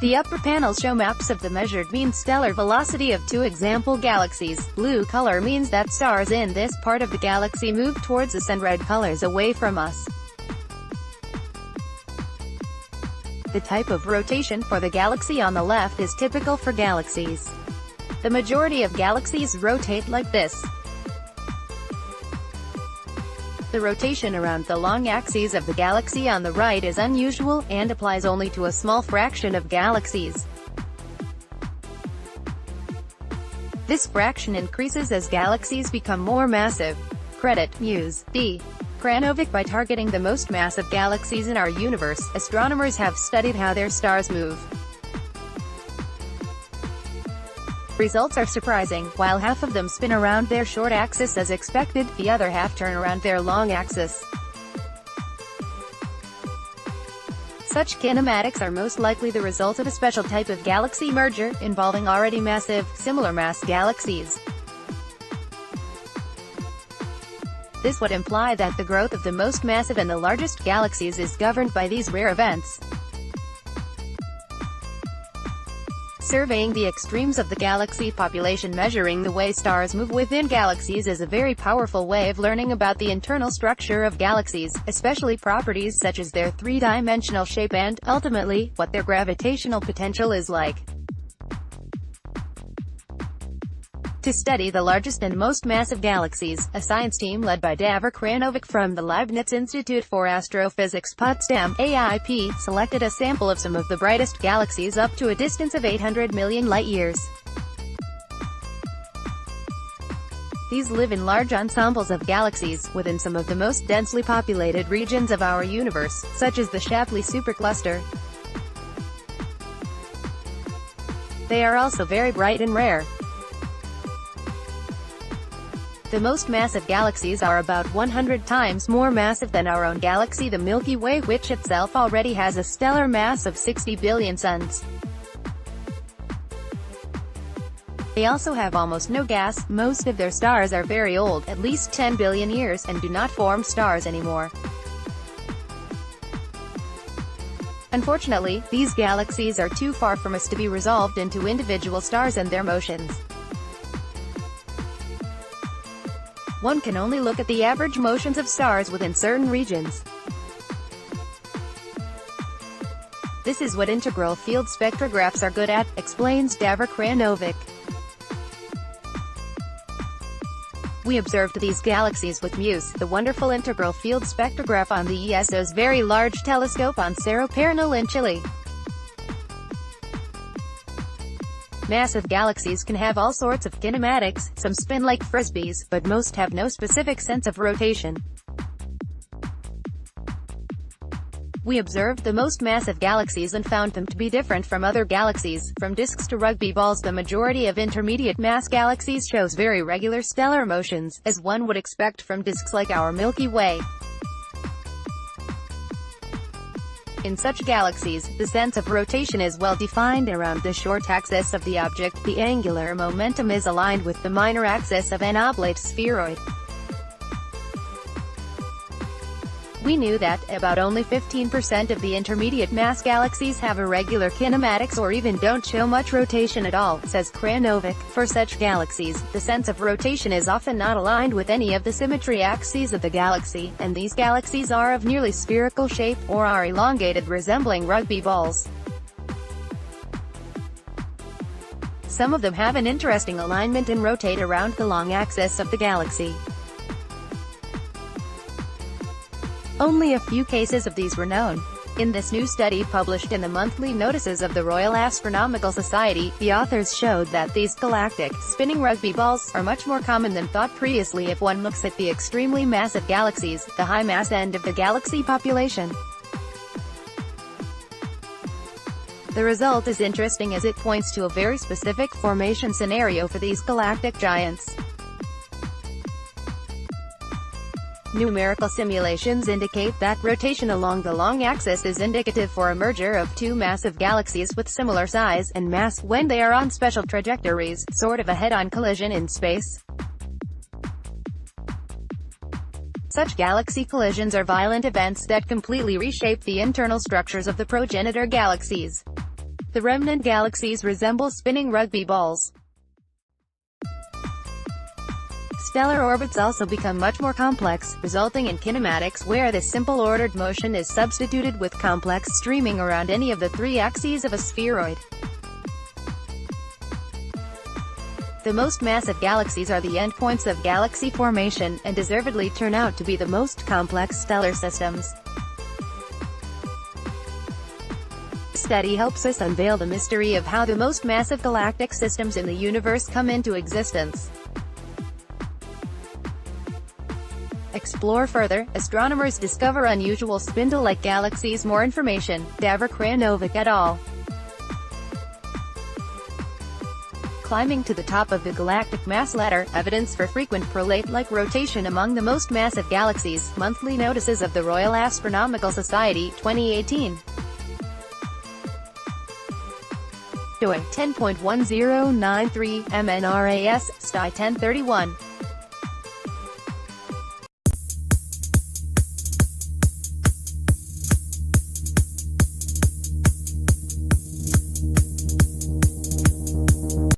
The upper panels show maps of the measured mean stellar velocity of two example galaxies. Blue color means that stars in this part of the galaxy move towards us, and red colors away from us. The type of rotation for the galaxy on the left is typical for galaxies. The majority of galaxies rotate like this. The rotation around the long axes of the galaxy on the right is unusual, and applies only to a small fraction of galaxies. This fraction increases as galaxies become more massive. Credit MUSE D. Kranovic. By targeting the most massive galaxies in our universe, astronomers have studied how their stars move. Results are surprising. While half of them spin around their short axis as expected, the other half turn around their long axis. Such kinematics are most likely the result of a special type of galaxy merger, involving already massive, similar mass galaxies. This would imply that the growth of the most massive and the largest galaxies is governed by these rare events. Surveying the extremes of the galaxy population, measuring the way stars move within galaxies, is a very powerful way of learning about the internal structure of galaxies, especially properties such as their three-dimensional shape and, ultimately, what their gravitational potential is like. To study the largest and most massive galaxies, a science team led by Davor Kranovic from the Leibniz Institute for Astrophysics Potsdam, AIP, selected a sample of some of the brightest galaxies up to a distance of 800 million light-years. These live in large ensembles of galaxies, within some of the most densely populated regions of our universe, such as the Shapley supercluster. They are also very bright and rare. The most massive galaxies are about 100 times more massive than our own galaxy, the Milky Way, which itself already has a stellar mass of 60 billion suns. They also have almost no gas, most of their stars are very old, at least 10 billion years, and do not form stars anymore. Unfortunately, these galaxies are too far from us to be resolved into individual stars and their motions. One can only look at the average motions of stars within certain regions. This is what integral field spectrographs are good at, explains Davor Kranovic. We observed these galaxies with MUSE, the wonderful integral field spectrograph on the ESO's Very Large Telescope on Cerro Paranal in Chile. Massive galaxies can have all sorts of kinematics, some spin like frisbees, but most have no specific sense of rotation. We observed the most massive galaxies and found them to be different from other galaxies. From disks to rugby balls, the majority of intermediate mass galaxies shows very regular stellar motions, as one would expect from disks like our Milky Way. In such galaxies, the sense of rotation is well defined around the short axis of the object. The angular momentum is aligned with the minor axis of an oblate spheroid. We knew that about only 15% of the intermediate mass galaxies have irregular kinematics or even don't show much rotation at all, says Kranovic. For such galaxies, the sense of rotation is often not aligned with any of the symmetry axes of the galaxy, and these galaxies are of nearly spherical shape, or are elongated, resembling rugby balls. Some of them have an interesting alignment and rotate around the long axis of the galaxy. Only a few cases of these were known. In this new study published in the monthly notices of the Royal Astronomical Society, the authors showed that these galactic, spinning rugby balls are much more common than thought previously if one looks at the extremely massive galaxies, the high mass end of the galaxy population. The result is interesting as it points to a very specific formation scenario for these galactic giants. Numerical simulations indicate that rotation along the long axis is indicative for a merger of two massive galaxies with similar size and mass when they are on special trajectories, sort of a head-on collision in space. Such galaxy collisions are violent events that completely reshape the internal structures of the progenitor galaxies. The remnant galaxies resemble spinning rugby balls. Stellar orbits also become much more complex, resulting in kinematics where this simple ordered motion is substituted with complex streaming around any of the three axes of a spheroid. The most massive galaxies are the endpoints of galaxy formation, and deservedly turn out to be the most complex stellar systems. This study helps us unveil the mystery of how the most massive galactic systems in the universe come into existence. Explore further, astronomers discover unusual spindle-like galaxies. More information, Davor Krajinovic et al. Climbing to the top of the galactic mass ladder, evidence for frequent prolate-like rotation among the most massive galaxies. Monthly Notices of the Royal Astronomical Society, 2018. Joy 10.1093, MNRAS, STI 1031.